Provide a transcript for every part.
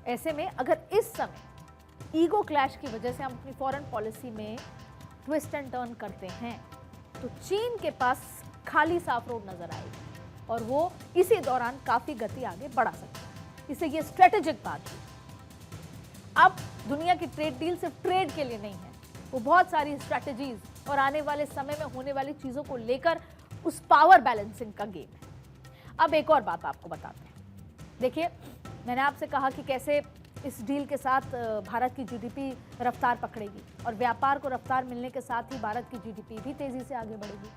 ऐसे में अगर इस समय ईगो क्लैश की वजह से हम अपनी फॉरेन पॉलिसी में ट्विस्ट एंड टर्न करते हैं तो चीन के पास खाली साफ रोड नजर आएगी और वो इसी दौरान काफी गति आगे बढ़ा सकता है। इससे ये स्ट्रेटेजिक बात है। अब दुनिया की ट्रेड डील सिर्फ ट्रेड के लिए नहीं है, वो बहुत सारी स्ट्रेटजीज और आने वाले समय में होने वाली चीजों को लेकर उस पावर बैलेंसिंग का गेम है। अब एक और बात आपको बताते हैं। देखिए, मैंने आपसे कहा कि कैसे इस डील के साथ भारत की जीडीपी रफ्तार पकड़ेगी और व्यापार को रफ्तार मिलने के साथ ही भारत की जीडीपी भी तेजी से आगे बढ़ेगी।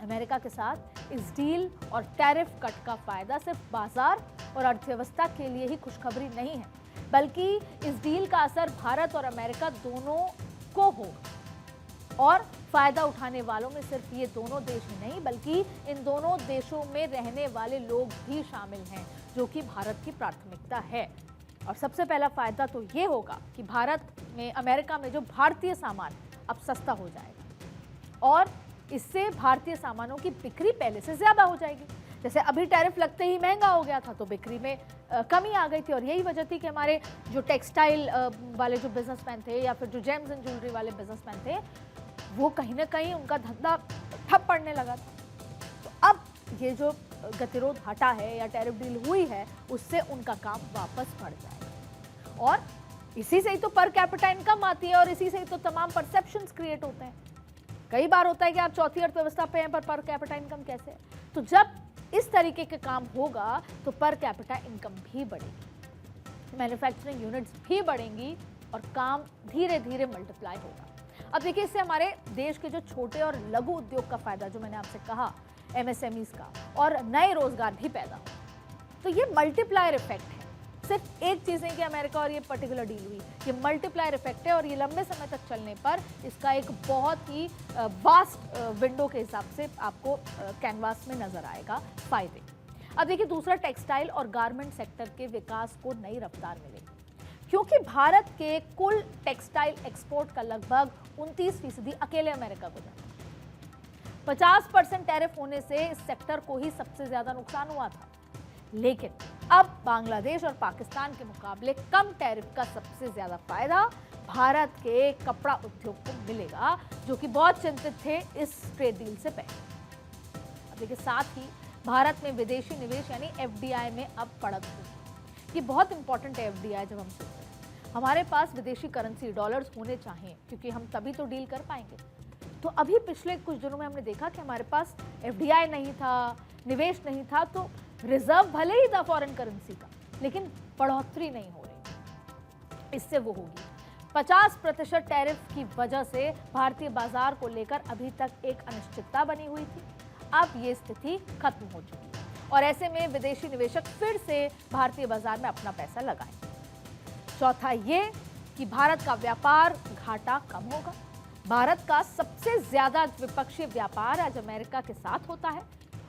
अमेरिका के साथ इस डील और टैरिफ कट का फायदा सिर्फ बाजार और अर्थव्यवस्था के लिए ही खुशखबरी नहीं है, बल्कि इस डील का असर भारत और अमेरिका दोनों को होगा। और फायदा उठाने वालों में सिर्फ ये दोनों देश ही नहीं, बल्कि इन दोनों देशों में रहने वाले लोग भी शामिल हैं, जो कि भारत की प्राथमिकता है। और सबसे पहला फायदा तो ये होगा कि भारत में, अमेरिका में जो भारतीय सामान अब सस्ता हो जाएगा और इससे भारतीय सामानों की बिक्री पहले से ज्यादा हो जाएगी। जैसे अभी टैरिफ लगते ही महंगा हो गया था तो बिक्री में कमी आ गई थी और यही वजह थी कि हमारे जो टेक्सटाइल वाले जो बिजनेसमैन थे या फिर जो जेम्स एंड ज्वेलरी वाले बिजनेसमैन थे, वो कहीं ना कहीं उनका धंधा ठप पड़ने लगा था। तो अब ये जो गतिरोध हटा है या टैरिफ डील हुई है, उससे उनका काम वापस बढ़ जाएगा और इसी से ही तो पर कैपिटा इनकम आती है और इसी से ही तो तमाम परसेप्शंस क्रिएट होते हैं। कई बार होता है कि आप चौथी अर्थव्यवस्था पे हैं पर कैपिटा इनकम कैसे है? तो जब इस तरीके के काम होगा तो पर कैपिटा इनकम भी बढ़ेगी, मैन्युफैक्चरिंग यूनिट्स भी बढ़ेंगी और काम धीरे धीरे मल्टीप्लाई होगा। अब देखिए, इससे हमारे देश के जो छोटे और लघु उद्योग का फायदा, जो मैंने आपसे कहा एमएसएमईज का, और नए रोजगार भी पैदा हो। तो ये मल्टीप्लायर इफेक्ट है। सिर्फ एक चीज नहीं कि अमेरिका और ये पर्टिकुलर डील हुई, ये मल्टीप्लायर इफेक्ट है और ये लंबे समय तक चलने पर इसका एक बहुत ही वास्ट विंडो के हिसाब से आपको कैनवास में नजर आएगा फायदे। अब देखिए, दूसरा, टेक्सटाइल और गारमेंट सेक्टर के विकास को नई रफ्तार मिलेगी, क्योंकि भारत के कुल टेक्सटाइल एक्सपोर्ट का लगभग 29% अकेले अमेरिका को जाता है। 50% टैरिफ होने से इस सेक्टर को ही सबसे ज्यादा नुकसान हुआ था, लेकिन अब बांग्लादेश और पाकिस्तान के मुकाबले कम टैरिफ का सबसे ज्यादा फायदा भारत के कपड़ा उद्योग को मिलेगा, जो कि बहुत चिंतित थे इस ट्रेड डील से पहले। अब देखिए, साथ ही भारत में विदेशी निवेश यानी एफडीआई में अब बढ़त होगी। ये बहुत इंपॉर्टेंट है एफडीआई। जब हम सोचते हैं हमारे पास विदेशी करेंसी डॉलर्स होने चाहिए, क्योंकि हम तभी तो डील कर पाएंगे। तो अभी पिछले कुछ दिनों में हमने देखा कि हमारे पास एफडीआई नहीं था, निवेश नहीं था, तो रिजर्व भले ही था फॉरेन करेंसी का, लेकिन बढ़ोतरी नहीं हो रही। इससे वो होगी। 50% टैरिफ की वजह से भारतीय बाजार को लेकर अभी तक एक अनिश्चितता बनी हुई थी। अब ये स्थिति खत्म हो चुकी है और ऐसे में विदेशी निवेशक फिर से भारतीय बाजार में अपना पैसा लगाएंगे। चौथा ये कि भारत का व्यापार घाटा कम होगा। भारत का सबसे ज्यादा द्विपक्षीय व्यापार आज अमेरिका के साथ होता है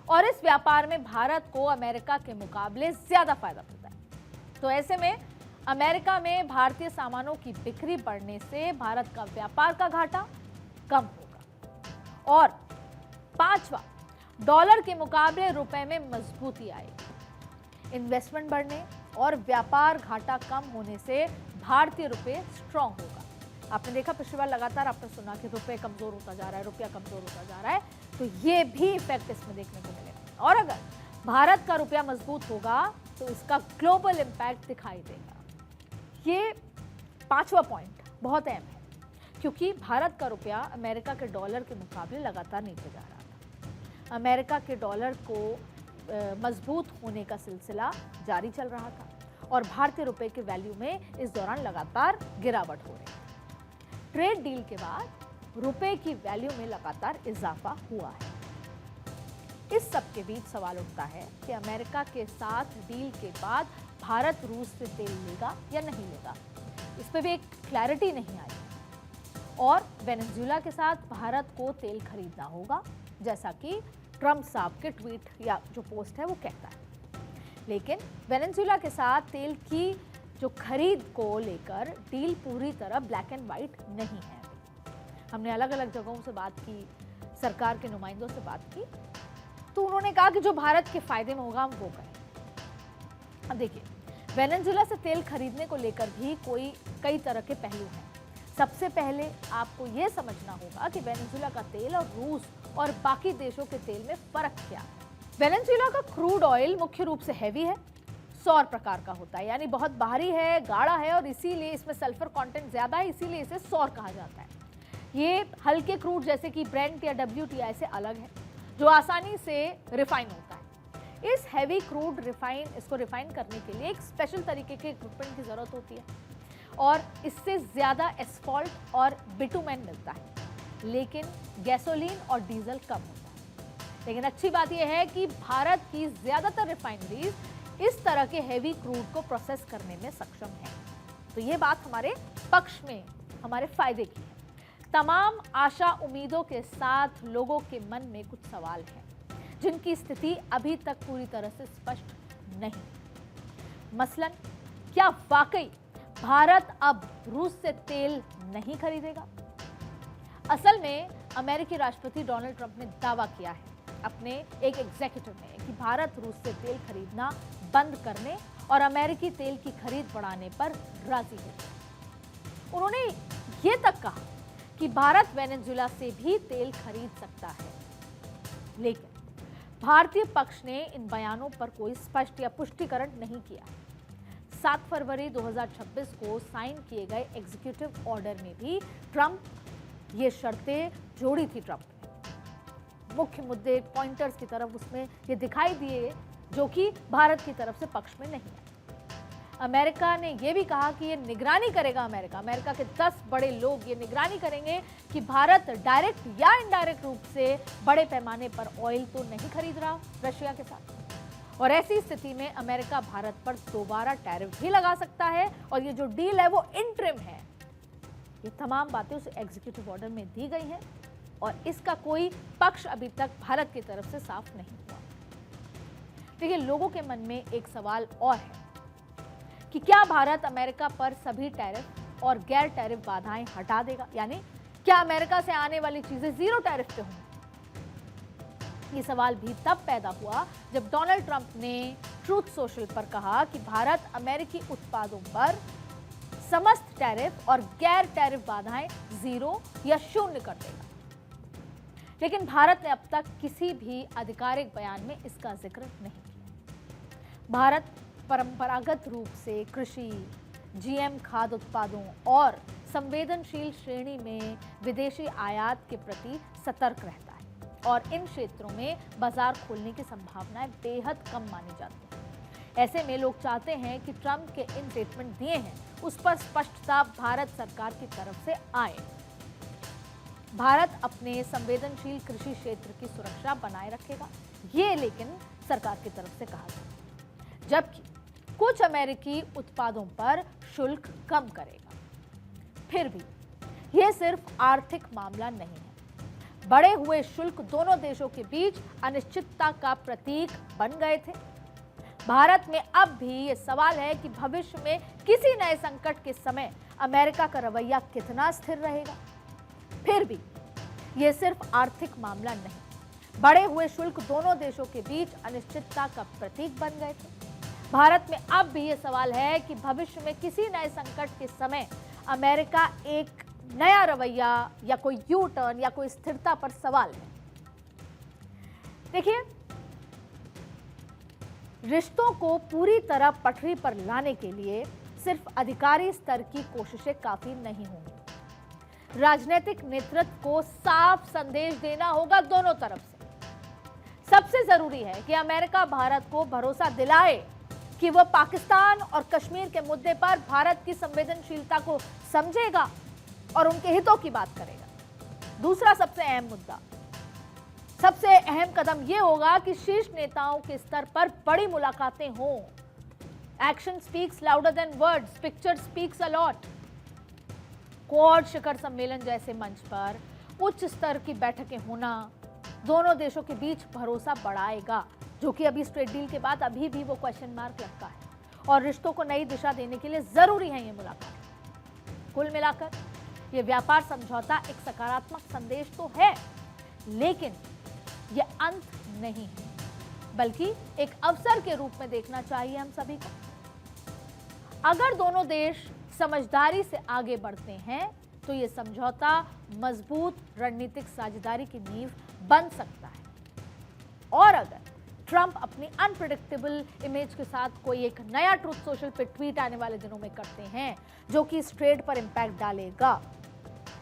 और इस व्यापार में भारत को अमेरिका के मुकाबले ज्यादा फायदा मिलता है। तो ऐसे में अमेरिका में भारतीय सामानों की बिक्री बढ़ने से भारत का व्यापार का घाटा कम होगा। और पांचवा, डॉलर के मुकाबले रुपए में मजबूती आएगी। इन्वेस्टमेंट बढ़ने और व्यापार घाटा कम होने से भारतीय रुपए स्ट्रांग होगा। आपने देखा, पिछली बार लगातार आपने सुना कि रुपए कमजोर होता जा रहा है, रुपया कमजोर होता जा रहा है, तो ये भी इफेक्ट इसमें देखने को मिलेगा। और अगर भारत का रुपया मजबूत होगा तो इसका ग्लोबल इंपैक्ट दिखाई देगा। ये पांचवा पॉइंट बहुत अहम है, क्योंकि भारत का रुपया अमेरिका के डॉलर के मुकाबले लगातार नीचे जा रहा था। अमेरिका के डॉलर को मजबूत होने का सिलसिला जारी चल रहा था और भारतीय रुपए के वैल्यू में इस दौरान लगातार गिरावट हो रही है। ट्रेड डील के बाद रुपए की वैल्यू में लगातार इजाफा हुआ है। इस सब के बीच सवाल उठता है कि अमेरिका के साथ डील के बाद भारत रूस से तेल लेगा या नहीं लेगा। इस पर भी एक क्लैरिटी नहीं आई और वेनेजुएला के साथ भारत को तेल खरीदना होगा, जैसा कि ट्रंप साहब के ट्वीट या जो पोस्ट है वो कहता है। लेकिन वेनेजुएला के साथ तेल की जो खरीद को लेकर डील पूरी तरह ब्लैक एंड व्हाइट नहीं है। हमने अलग अलग जगहों से बात की, सरकार के नुमाइंदों से बात की, तो उन्होंने कहा कि जो भारत के फायदे में होगा हम वो करें। अब देखिए, वेनेजुएला से तेल खरीदने को लेकर भी कई तरह के पहलू हैं। सबसे पहले आपको यह समझना होगा कि वेनेजुएला का तेल और रूस और बाकी देशों के तेल में फर्क क्या है। वेनेजुएला का क्रूड ऑयल मुख्य रूप से हैवी है, सौर प्रकार का होता है, यानी बहुत भारी है, गाढ़ा है और इसीलिए इसमें सल्फर कंटेंट ज्यादा है, इसीलिए इसे सौर कहा जाता है। ये हल्के क्रूड जैसे कि ब्रेंट या WTI से अलग है, जो आसानी से रिफाइन होता है। इस हैवी क्रूड इसको रिफाइन करने के लिए एक स्पेशल तरीके के इक्विपमेंट की जरूरत होती है और इससे ज्यादा एस्फॉल्ट और बिटुमेन मिलता है, लेकिन गैसोलीन और डीजल कम होता है। लेकिन अच्छी बात यह है कि भारत की ज्यादातर रिफाइनरीज इस तरह के हैवी क्रूड को प्रोसेस करने में सक्षम है, तो ये बात हमारे पक्ष में, हमारे फायदे की है। तमाम आशा उम्मीदों के साथ लोगों के मन में कुछ सवाल हैं जिनकी स्थिति अभी तक पूरी तरह से स्पष्ट नहीं। मसलन, क्या वाकई भारत अब रूस से तेल नहीं खरीदेगा? असल में अमेरिकी राष्ट्रपति डोनाल्ड ट्रंप ने दावा किया है अपने एक एग्जीक्यूटिव में कि भारत रूस से तेल खरीदना बंद करने और अमेरिकी तेल की खरीद बढ़ाने पर राजी है। उन्होंने ये तक कहा कि भारत वेनेजुएला से भी तेल खरीद सकता है, लेकिन भारतीय पक्ष ने इन बयानों पर कोई स्पष्ट या पुष्टिकरण नहीं किया। 7 फरवरी 2026 को साइन किए गए एग्जीक्यूटिव ऑर्डर में भी ट्रंप ये शर्तें जोड़ी थी। ट्रंप ने मुख्य मुद्दे, पॉइंटर्स की तरफ उसमें ये दिखाई दिए जो कि भारत की तरफ से पक्ष में नहीं है। अमेरिका ने यह भी कहा कि ये निगरानी करेगा, अमेरिका के 10 बड़े लोग ये निगरानी करेंगे कि भारत डायरेक्ट या इनडायरेक्ट रूप से बड़े पैमाने पर ऑयल तो नहीं खरीद रहा रशिया के साथ। और ऐसी स्थिति में अमेरिका भारत पर दोबारा टैरिफ भी लगा सकता है और ये जो डील है वो इंटरिम है। ये तमाम बातें उस एग्जीक्यूटिव ऑर्डर में दी गई हैं और इसका कोई पक्ष अभी तक भारत की तरफ से साफ नहीं हुआ। देखिए, लोगों के मन में एक सवाल और है कि क्या भारत अमेरिका पर सभी टैरिफ और गैर टैरिफ बाधाएं हटा देगा, यानी क्या अमेरिका से आने वाली चीजें जीरो टैरिफ पे होंगी? ये सवाल भी तब पैदा हुआ जब डोनाल्ड ट्रंप ने ट्रूथ सोशल पर कहा कि भारत अमेरिकी उत्पादों पर समस्त टैरिफ और गैर टैरिफ बाधाएं जीरो या शून्य कर देगा। लेकिन भारत ने अब तक किसी भी आधिकारिक बयान में इसका जिक्र नहीं किया। भारत परंपरागत रूप से कृषि, GM खाद्य उत्पादों और संवेदनशील श्रेणी में विदेशी आयात के प्रति सतर्क रहता है और इन क्षेत्रों में बाजार खोलने की संभावनाएं बेहद कम मानी जाती हैं। ऐसे में लोग चाहते हैं कि ट्रंप के इन स्टेटमेंट दिए हैं उस पर स्पष्टता भारत सरकार की तरफ से आए। भारत अपने संवेदनशील कृषि क्षेत्र की सुरक्षा बनाए रखेगा, ये लेकिन सरकार की तरफ से कहा गया, जबकि कुछ अमेरिकी उत्पादों पर शुल्क कम करेगा। फिर भी यह सिर्फ आर्थिक मामला नहीं है। बढ़े हुए शुल्क दोनों देशों के बीच अनिश्चितता का प्रतीक बन गए थे। भारत में अब भी ये सवाल है कि भविष्य में किसी नए संकट के समय अमेरिका का रवैया कितना स्थिर रहेगा। फिर भी यह सिर्फ आर्थिक मामला नहीं, बढ़े हुए शुल्क दोनों देशों के बीच अनिश्चितता का प्रतीक बन गए थे। भारत में अब भी ये सवाल है कि भविष्य में किसी नए संकट के समय अमेरिका एक नया रवैया या कोई यू टर्न या कोई स्थिरता पर सवाल है। देखिए, रिश्तों को पूरी तरह पटरी पर लाने के लिए सिर्फ अधिकारी स्तर की कोशिशें काफी नहीं होंगी। राजनीतिक नेतृत्व को साफ संदेश देना होगा दोनों तरफ से। सबसे जरूरी है कि अमेरिका भारत को भरोसा दिलाए कि वह पाकिस्तान और कश्मीर के मुद्दे पर भारत की संवेदनशीलता को समझेगा और उनके हितों की बात करेगा। दूसरा सबसे अहम मुद्दा, सबसे अहम कदम यह होगा कि शीर्ष नेताओं के स्तर पर बड़ी मुलाकातें हों। Action speaks louder than words, picture speaks a lot. Quad शिखर सम्मेलन जैसे मंच पर उच्च स्तर की बैठकें होना दोनों देशों के बीच भरोसा बढ़ाएगा, जो कि अभी ट्रेड डील के बाद अभी भी वो क्वेश्चन मार्क लगता है और रिश्तों को नई दिशा देने के लिए जरूरी है ये मुलाकात। कुल मिलाकर ये व्यापार समझौता एक सकारात्मक संदेश तो है, लेकिन ये अंत नहीं है, बल्कि एक अवसर के रूप में देखना चाहिए हम सभी को। अगर दोनों देश समझदारी से आगे बढ़ते हैं तो ये समझौता मजबूत रणनीतिक साझेदारी की नींव बन सकता है। और अगर ट्रंप अपनी अनप्रिडिक्टेबल इमेज के साथ कोई एक नया ट्रूथ सोशल पे ट्वीट आने वाले दिनों में करते हैं जो कि इस ट्रेड पर इंपैक्ट डालेगा,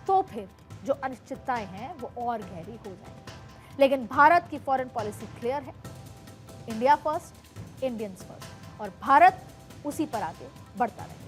तो फिर जो अनिश्चितताएं हैं वो और गहरी हो जाएंगी। लेकिन भारत की फॉरेन पॉलिसी क्लियर है, इंडिया फर्स्ट, इंडियंस फर्स्ट, और भारत उसी पर आगे बढ़ता रहेगा।